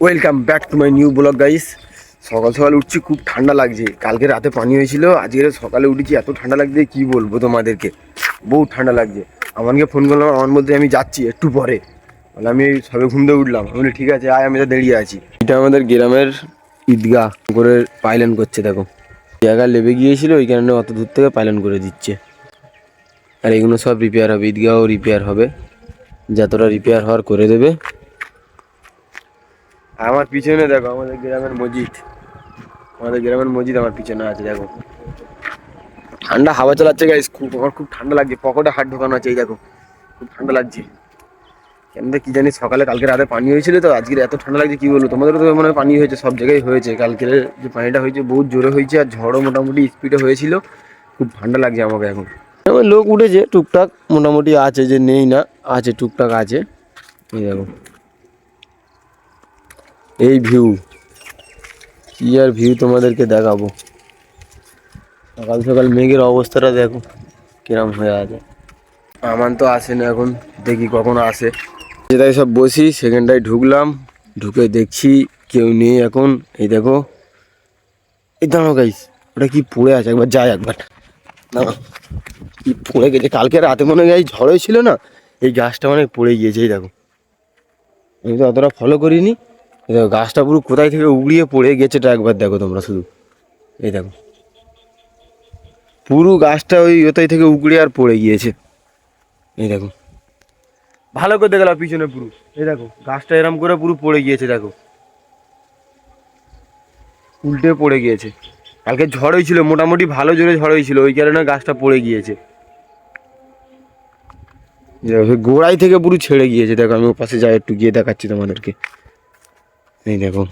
Welcome back to my new blog guys. সকাল সকাল উঠছি, খুব ঠান্ডা লাগছে। কালকে রাতে পানি হয়েছিল, আজকে সকালে উঠেছি, এত ঠান্ডা লাগছে কি বলবো তোমাদেরকে, বহুত ঠান্ডা লাগছে। আমাকে ফোন করলাম, আমার বলতে আমি যাচ্ছি একটু পরে। বলে আমি সবে ঘুম থেকে উঠলাম, আমি বলি ঠিক আছে আয়, আমি তো দাঁড়িয়ে আছি। এটা আমাদের গ্রামের ঈদগাহ করে পাইলেন করছে, দেখো জায়গা লেবে গিয়েছিল, ওই কারণে অত দূর থেকে পাইলেন করে দিচ্ছে। আর এগুলো সব রিপেয়ার হবে, ঈদগাহও রিপেয়ার হবে, যতটা রিপেয়ার হওয়ার করে দেবে। আমার পিছনে দেখো আমাদের গ্রামের মসজিদ, আমার পিছনে আছে দেখো। ঠান্ডা হাওয়া চালাচ্ছে গাইস, আমার খুব ঠান্ডা লাগছে। পকেটে হাত ঢোকানো আছে, এই দেখো খুব ঠান্ডা লাগছে। কেন কি জানি, সকালে কালকে রাতে পানি হয়েছিল তো, আজকে এত ঠান্ডা লাগছে কি বলবো। তোমাদেরও তো মনে হয় পানি হয়েছে, সব জায়গায় হয়েছে। কালকের যে পানিটা হয়েছে বহুত জোরে হয়েছে, আর ঝড়ও মোটামুটি স্পিডে হয়েছিল। খুব ঠান্ডা লাগছে আমাকে এখন। আমার লোক উঠেছে টুকটাক, মোটামুটি আছে, যে নেই না, আছে টুকটাক আছে। এই দেখো এই ভিউ, কি আর ভিউ তোমাদেরকে দেখাবো। সকাল সকাল মেঘের অবস্থাটা দেখো কিরম হয়ে আছে। আমান তো আসে না এখন, দেখি কখন আসে। যেটাই সব বসি, সেখানটায় ঢুকলাম, ঢুকে দেখছি কেউ নেই এখন। এই দেখো, এই দাঁড়ো গাইস, ওটা কি পড়ে আছে, একবার যাই একবার না, কি পড়ে গেছে। কালকে রাতে মনে হয় ঝড় হয়েছিল না, এই গাছটা মানে পড়ে গিয়েছে। এই দেখো, আমি তো অতটা ফলো করিনি। এই দেখো গাছটা পুরো কোথায় থেকে উগড়িয়ে পড়ে গেছেটা একবার দেখো তোমরা শুধু। এই দেখো পুরো গাছটা ওই ওটাই থেকে উগড়ে আর পড়ে গিয়েছে। এই দেখো ভালো করে দেখলাম পিছনে পুরো, এই দেখো গাছটা এরম করে পুরো পড়ে গিয়েছে, দেখো উল্টে পড়ে গিয়েছে। কালকে ঝড় হয়েছিল, মোটামুটি ভালো জোরে ঝড় হয়েছিল, ওই কারণে গাছটা পড়ে গিয়েছে। গোড়াই থেকে পুরো ছেড়ে গিয়েছে। দেখো আমি ও পাশে যাই, একটু গিয়ে দেখাচ্ছি তোমাদেরকে। এই দেখো,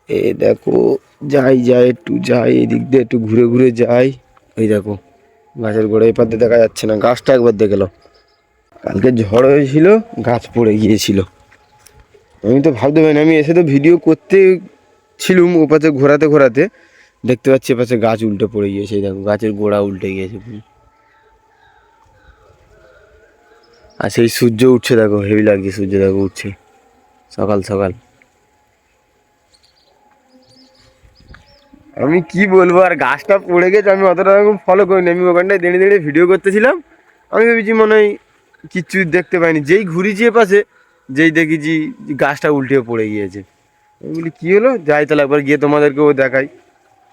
এই দেখো যাই একটু যাই, এদিক দিয়ে একটু ঘুরে ঘুরে যাই। এই দেখো গাছের গোড়া এপার দিয়ে দেখা যাচ্ছে না, গাছটা একবার দেখলো। কালকে ঝড় হয়েছিল, গাছ পড়ে গিয়েছিল। আমি তো ভাবতে পারিনি, আমি এসে তো ভিডিও করতে ছিলুম, ও পাশে ঘোরাতে ঘোরাতে দেখতে পাচ্ছি এপাশে গাছ উল্টে পড়ে গিয়েছে। এই দেখো গাছের গোড়া উল্টে গিয়েছে। আর সেই সূর্য উঠছে, দেখো হেভি লাগছে সূর্য, দেখো উঠছে সকাল সকাল। আমি কি বলবো, আর গাছটা পড়ে গেছে, আমি অতটা রকম ফলো করিনি। আমি ওখানটায় দাঁড়িয়ে দাঁড়িয়ে ভিডিও করতেছিলাম, আমি ভেবেছি মনে হয় কিচ্ছু দেখতে পাইনি। যেই ঘুরিছি পাশে, যেই দেখেছি গাছটা উল্টে পড়ে গিয়েছে। আমি বলি কী হলো, যাই তাহলে একবার গিয়ে তোমাদেরকেও দেখাই।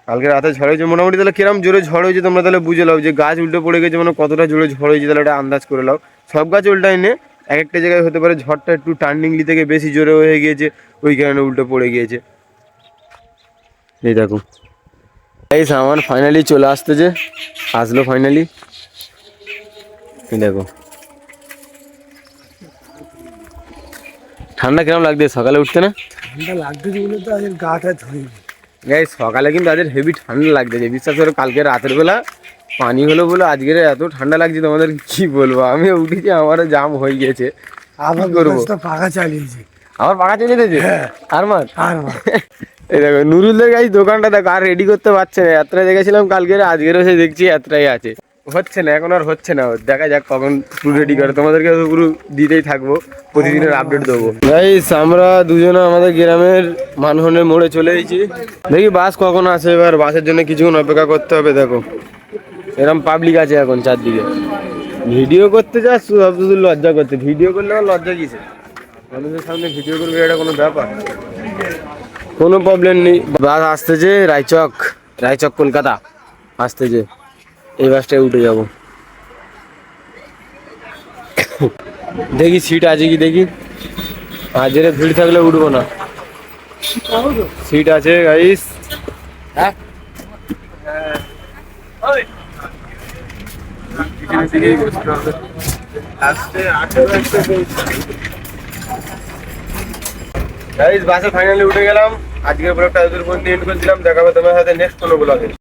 কালকে রাতে ঝড় হয়েছে মোটামুটি, তাহলে কিরম জোরে ঝড় হয়েছে তোমরা তাহলে বুঝে নাও, যে গাছ উল্টে পড়ে গেছে মানে কতটা জোরে ঝড় হয়েছে, তাহলে এটা আন্দাজ করে নাও। সব গাছ উল্টায় নে, এক একটা জায়গায় হতে পারে ঝড়টা একটু টার্নিংলি থেকে বেশি জোরে হয়ে গিয়েছে, ওই কারণে উল্টে পড়ে গিয়েছে। এই দেখো গাইস, আমার ফাইনালি চলে আসতেছে, আসলো ফাইনালি। এই দেখো ঠান্ডা কিরম লাগছে সকালে উঠতে না? ঠান্ডা লাগতেছে বলে তো আজকে গাটা ধরে গাইস সকালে কিন্তু আজকে হেভি ঠান্ডা লাগতেছে, বিশ্বাস করো। কালকে রাতের বেলা পানি হলো বলে আজকের এত ঠান্ডা লাগছে, তোমাদের কি বলবো। আমি উঠেছি, আমারও জাম হয়ে গেছে, আবার করবো। পাখা চালিয়েছে। আমার পাকা চলে যেতেছে আর মার আর এই দেখো নুরুলদের গাইস দোকানটা দেখো, আর রেডি করতে পারছে না। এতটাই দেখেছিলাম কালকে, আজকেরও সে দেখছি এতটাই আছে, হচ্ছে না এখন, আর হচ্ছে না। দেখা যাক কখন পুরো রেডি করে, তোমাদেরকে পুরো দিতেই থাকবো, প্রতিদিনের আপডেট দেবো। গাইস আমরা দুজনে আমাদের গ্রামের মানহনের মোড়ে চলে এসেছি, দেখি বাস কখন আসে। এবার বাসের জন্য কিছুক্ষণ অপেক্ষা করতে হবে। দেখো এরকম পাবলিক আছে এখন চারদিকে, ভিডিও করতে যা শুধু লজ্জা করতে। ভিডিও করলে আমার লজ্জা কিসে, মানুষের সামনে ভিডিও করবে, এটা কোনো ব্যাপার? কোনো প্রবলেম নেই। বাস আসতেছে রায়চক, রায়চক কলকাতা আসতেছে, এই বাসটায় উঠে যাব। দেখি সিট আছে কি দেখি, আর যেটা ভিড় থাকলে উঠবো না। সিট আছে গাইস, হ্যাঁ গাইস বাসে ফাইনালি উঠে গেলাম। আজকের ব্লগটা এত দূর পর্যন্ত এন্ড করে দিলাম, দেখাবো তোমার সাথে নেক্সট কোনো ব্লগে।